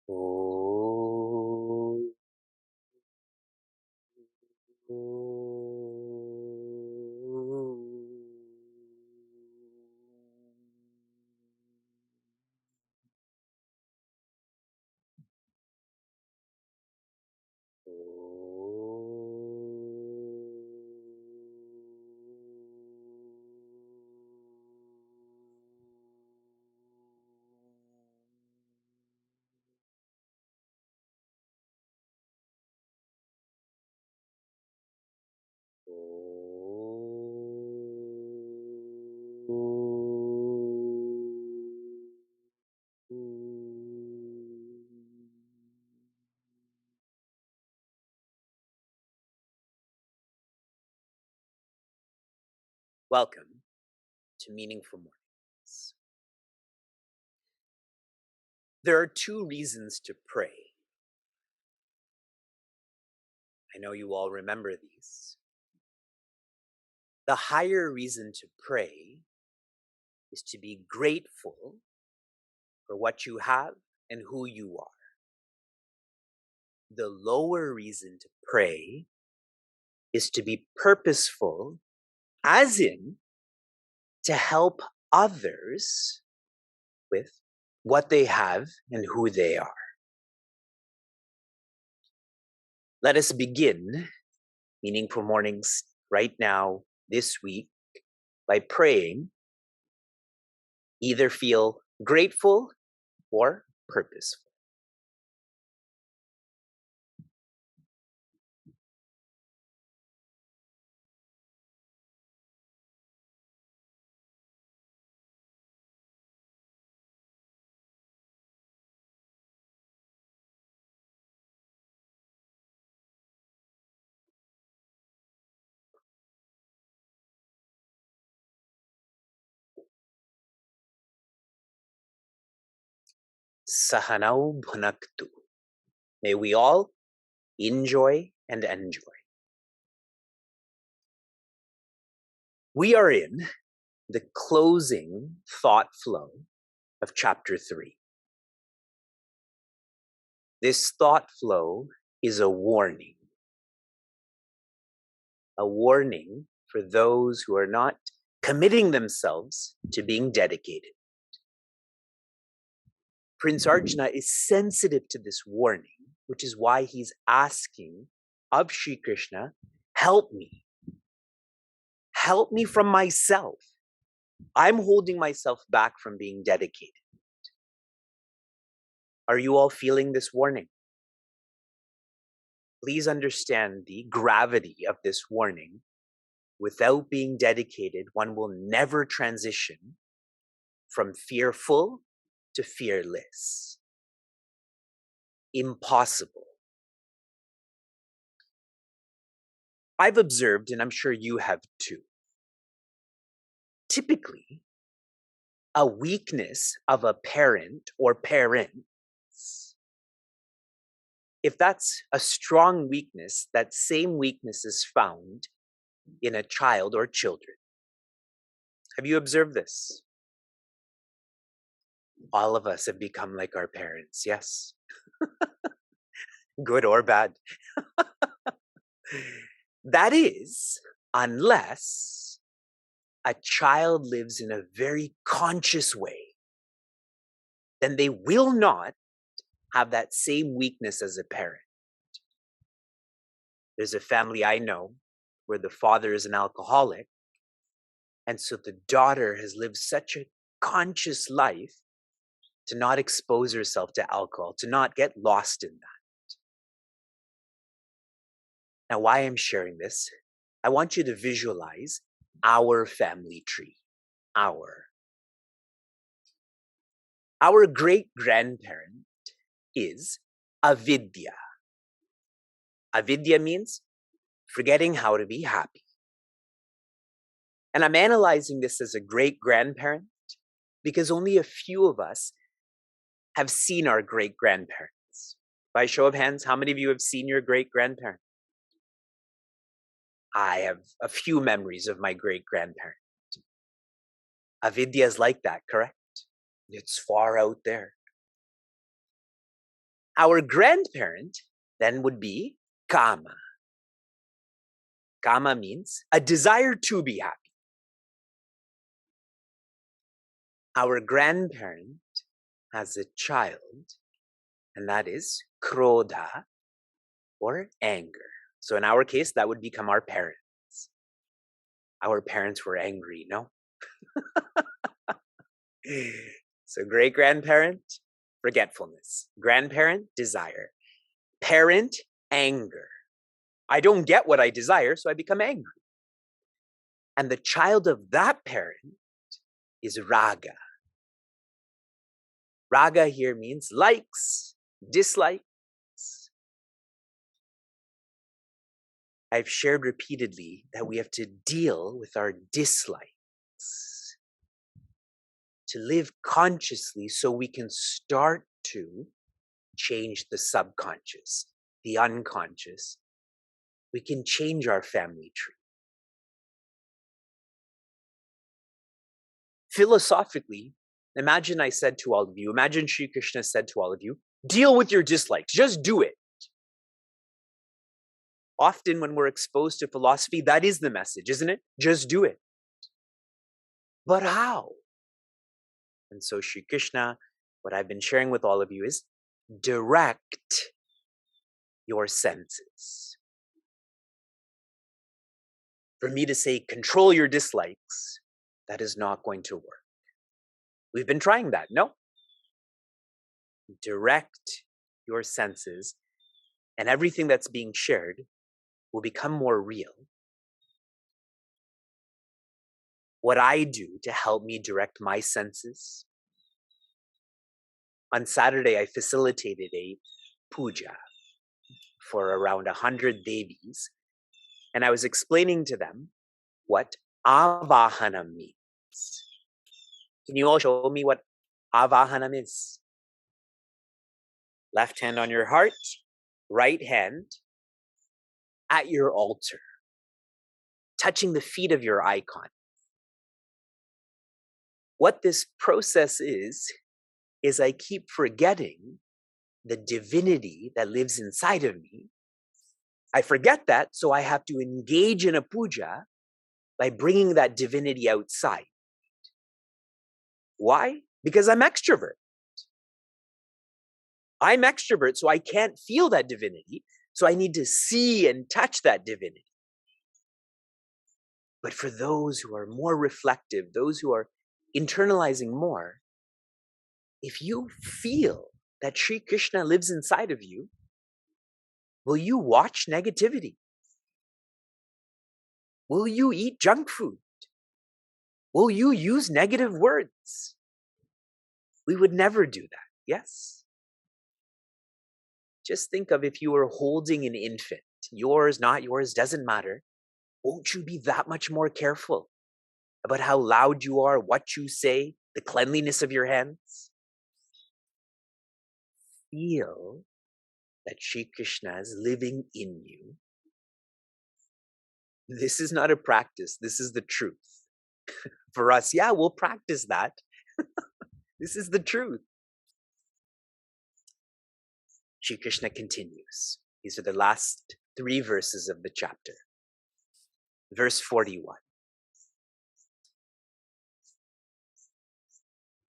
Oh. Welcome to Meaningful Mornings. There are two reasons to pray. I know you all remember these. The higher reason to pray is to be grateful for what you have and who you are. The lower reason to pray is to be purposeful, as in to help others with what they have and who they are. Let us begin Meaningful Mornings right now, this week, by praying. Either feel grateful or purposeful. Sahanau bhunaktu. May we all enjoy and enjoy. We are in the closing thought flow of chapter 3. This thought flow is a warning for those who are not committing themselves to being dedicated. Prince Arjuna is sensitive to this warning, which is why he's asking of Shri Krishna, help me. Help me from myself. I'm holding myself back from being dedicated. Are you all feeling this warning? Please understand the gravity of this warning. Without being dedicated, one will never transition from fearful to fearless. Impossible. I've observed, and I'm sure you have too, typically, a weakness of a parent or parents, if that's a strong weakness, that same weakness is found in a child or children. Have you observed this? All of us have become like our parents, yes. Good or bad. That is, unless a child lives in a very conscious way, then they will not have that same weakness as a parent. There's a family I know where the father is an alcoholic, and so the daughter has lived such a conscious life to not expose herself to alcohol, to not get lost in that. Now, why I'm sharing this, I want you to visualize our family tree. Our great-grandparent is avidya. Avidya means forgetting how to be happy. And I'm analyzing this as a great-grandparent because only a few of us have seen our great-grandparents. By show of hands, how many of you have seen your great-grandparent? I have a few memories of my great-grandparent. Avidya is like that, correct? It's far out there. Our grandparent then would be kama. Kama means a desire to be happy. Our grandparent has a child, and that is krodha, or anger. So in our case, that would become our parents. Our parents were angry, no? So great-grandparent, forgetfulness. Grandparent, desire. Parent, anger. I don't get what I desire, so I become angry. And the child of that parent is raga. Raga here means likes, dislikes. I've shared repeatedly that we have to deal with our dislikes, to live consciously so we can start to change the subconscious, the unconscious. We can change our family tree. Philosophically, imagine I said to all of you, imagine Sri Krishna said to all of you, deal with your dislikes, just do it. Often when we're exposed to philosophy, that is the message, isn't it? Just do it. But how? And so Sri Krishna, what I've been sharing with all of you is direct your senses. For me to say control your dislikes, that is not going to work. We've been trying that, no? Direct your senses, and everything that's being shared will become more real. What I do to help me direct my senses. On Saturday, I facilitated a puja for around 100 devis, and I was explaining to them what avahana means. Can you all show me what avahana is? Left hand on your heart, right hand at your altar, touching the feet of your icon. What this process is I keep forgetting the divinity that lives inside of me. I forget that, so I have to engage in a puja by bringing that divinity outside. Why? Because I'm extrovert. I'm extrovert, so I can't feel that divinity, so I need to see and touch that divinity. But for those who are more reflective, those who are internalizing more, if you feel that Sri Krishna lives inside of you, will you watch negativity? Will you eat junk food? Will you use negative words? We would never do that, yes? Just think of if you were holding an infant, yours, not yours, doesn't matter. Won't you be that much more careful about how loud you are, what you say, the cleanliness of your hands? Feel that Sri Krishna is living in you. This is not a practice. This is the truth. For us, yeah, we'll practice that. This is the truth. Sri Krishna continues. These are the last 3 verses of the chapter. Verse 41.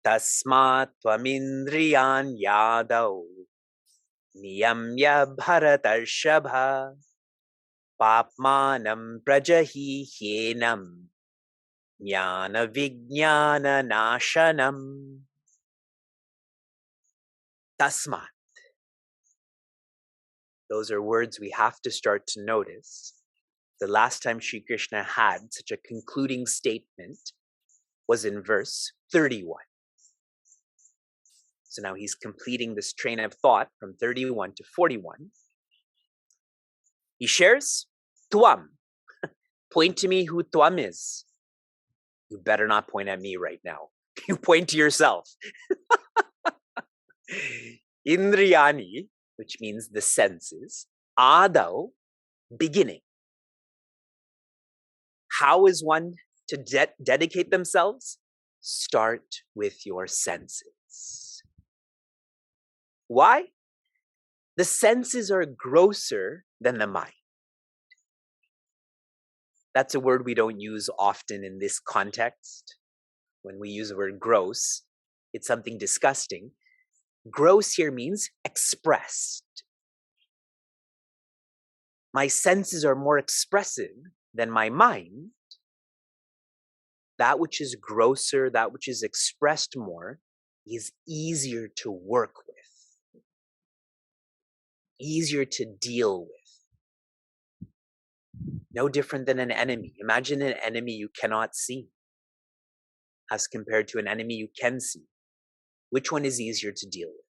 Tasmat tvamindriyan yadav niyamya bharatarshapha papmanam prajahi hyenam jnana vijnana nashanam. Tasmat. Those are words we have to start to notice. The last time Sri Krishna had such a concluding statement was in verse 31. So now he's completing this train of thought from 31 to 41. He shares Twam. Point to me who Twam is. You better not point at me right now. You point to yourself. Indriyani, which means the senses. Adau, beginning. How is one to dedicate themselves? Start with your senses. Why? The senses are grosser than the mind. That's a word we don't use often in this context. When we use the word gross, it's something disgusting. Gross here means expressed. My senses are more expressive than my mind. That which is grosser, that which is expressed more, is easier to work with, easier to deal with. No different than an enemy. Imagine an enemy you cannot see as compared to an enemy you can see. Which one is easier to deal with?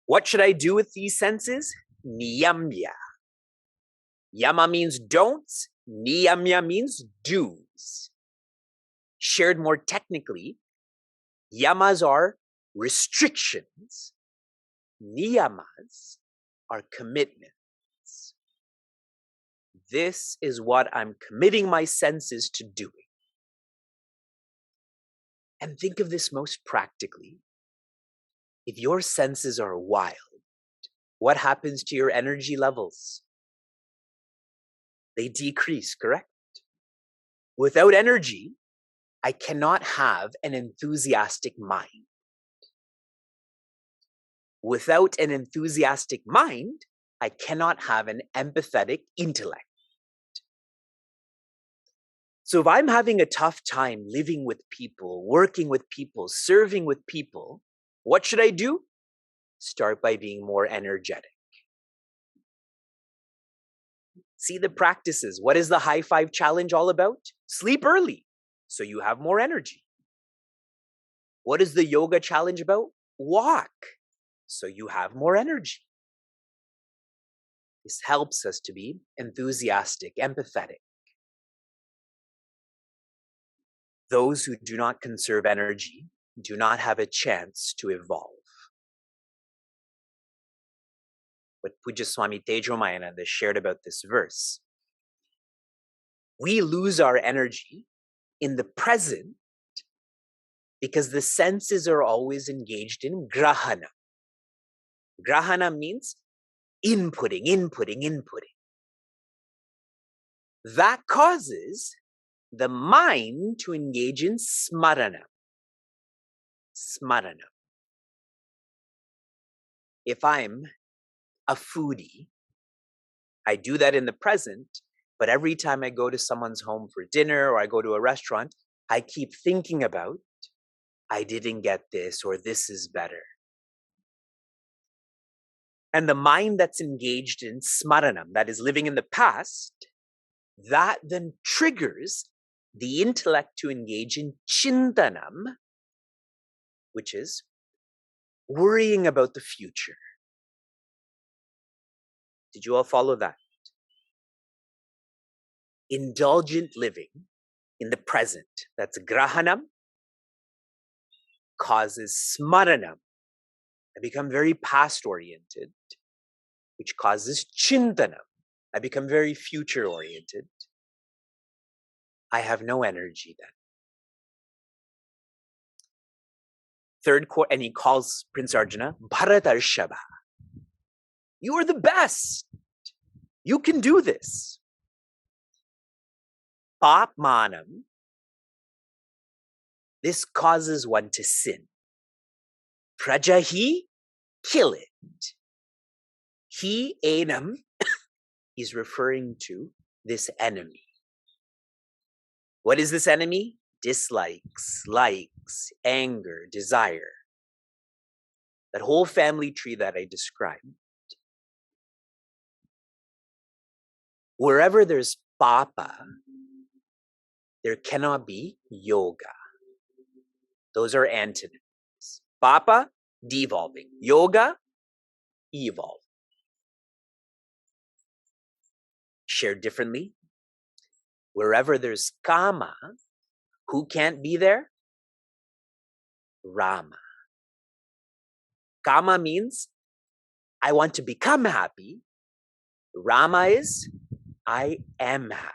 What should I do with these senses? Niyamya. Yama means don'ts. Niyamya means do's. Shared more technically, yamas are restrictions. Niyamas are commitments. This is what I'm committing my senses to doing. And think of this most practically. If your senses are wild, what happens to your energy levels? They decrease, correct? Without energy, I cannot have an enthusiastic mind. Without an enthusiastic mind, I cannot have an empathetic intellect. So if I'm having a tough time living with people, working with people, serving with people, what should I do? Start by being more energetic. See the practices. What is the high five challenge all about? Sleep early, so you have more energy. What is the yoga challenge about? Walk, so you have more energy. This helps us to be enthusiastic, empathetic. Those who do not conserve energy do not have a chance to evolve. What Puja Swami Tejomayananda shared about this verse. We lose our energy in the present because the senses are always engaged in grahana. Grahana means inputting. That causes the mind to engage in smarana. If I'm a foodie, I do that in the present, but every time I go to someone's home for dinner or I go to a restaurant, I keep thinking about, I didn't get this or this is better. And the mind that's engaged in smaranam, that is living in the past, that then triggers the intellect to engage in chintanam, which is worrying about the future. Did you all follow that? Indulgent living in the present, that's grahanam, causes smaranam. I become very past-oriented, which causes chintanam. I become very future-oriented. I have no energy then. Third course, and he calls Prince Arjuna, Bharatarshava. You are the best. You can do this. Papmanam. This causes one to sin. Prajahi, kill it. He, enam, is referring to this enemy. What is this enemy? Dislikes, likes, anger, desire. That whole family tree that I described. Wherever there's papa, there cannot be yoga. Those are antonyms. Papa, devolving. Yoga, evolve. Shared differently. Wherever there's kama, who can't be there? Rama. Kama means I want to become happy. Rama is I am happy.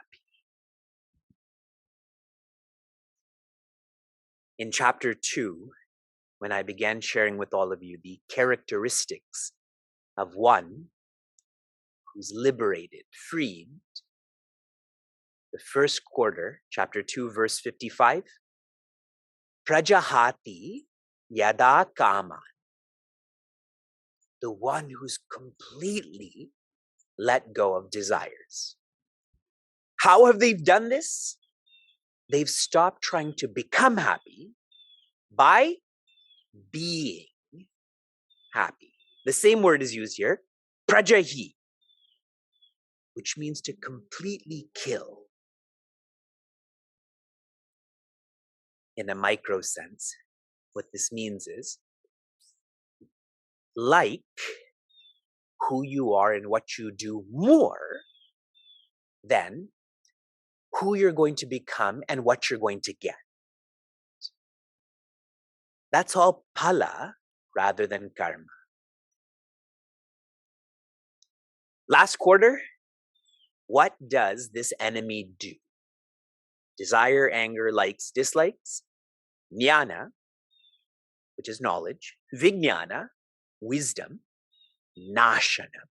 In chapter 2, when I began sharing with all of you the characteristics of one who's liberated, freed. The first quarter, chapter 2, verse 55. Prajahati yada kama. The one who's completely let go of desires. How have they done this? They've stopped trying to become happy by being happy. The same word is used here, prajahi, which means to completely kill. In a micro sense, what this means is, like who you are and what you do more than who you're going to become and what you're going to get. That's all phala rather than karma. Last quarter, what does this enemy do? Desire, anger, likes, dislikes. Jnana, which is knowledge. Vijnana, wisdom. Nashana.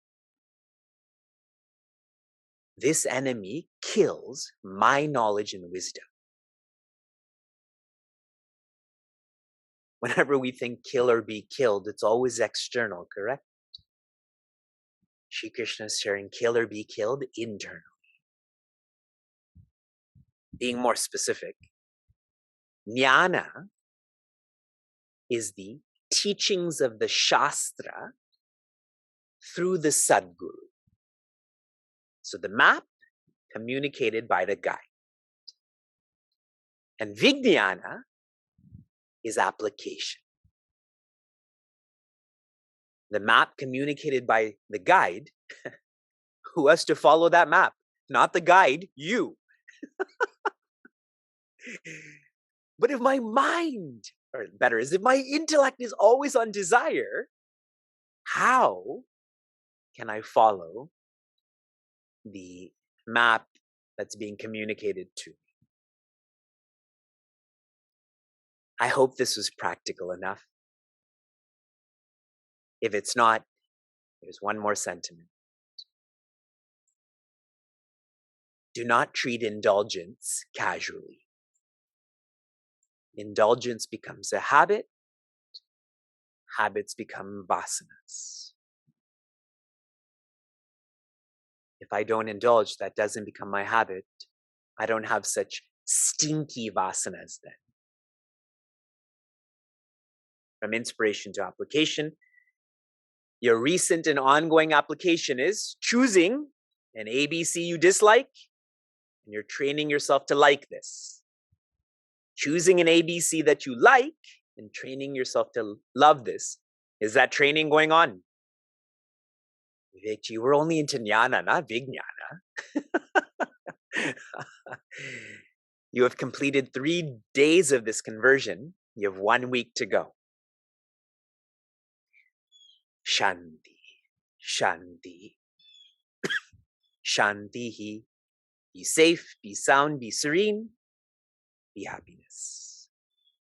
This enemy kills my knowledge and wisdom. Whenever we think kill or be killed, it's always external, correct? Shri Krishna is sharing kill or be killed internally. Being more specific, jnana is the teachings of the Shastra through the Sadguru. So the map communicated by the guide. And Vijnana is application. The map communicated by the guide, who has to follow that map? Not the guide, you. But if my mind, or better is if my intellect is always on desire, how can I follow the map that's being communicated to me? I hope this was practical enough. If it's not, there's one more sentiment. Do not treat indulgence casually. Indulgence becomes a habit. Habits become vasanas. If I don't indulge, that doesn't become my habit. I don't have such stinky vasanas then. From inspiration to application, your recent and ongoing application is choosing an ABC you dislike, and you're training yourself to like this. Choosing an ABC that you like and training yourself to love this. Is that training going on? Vivekji, we're only into jnana, not vijnana. You have completed 3 days of this conversion. You have 1 week to go. Shanti, Shanti, Shantihi. Be safe, be sound, be serene, be happiness.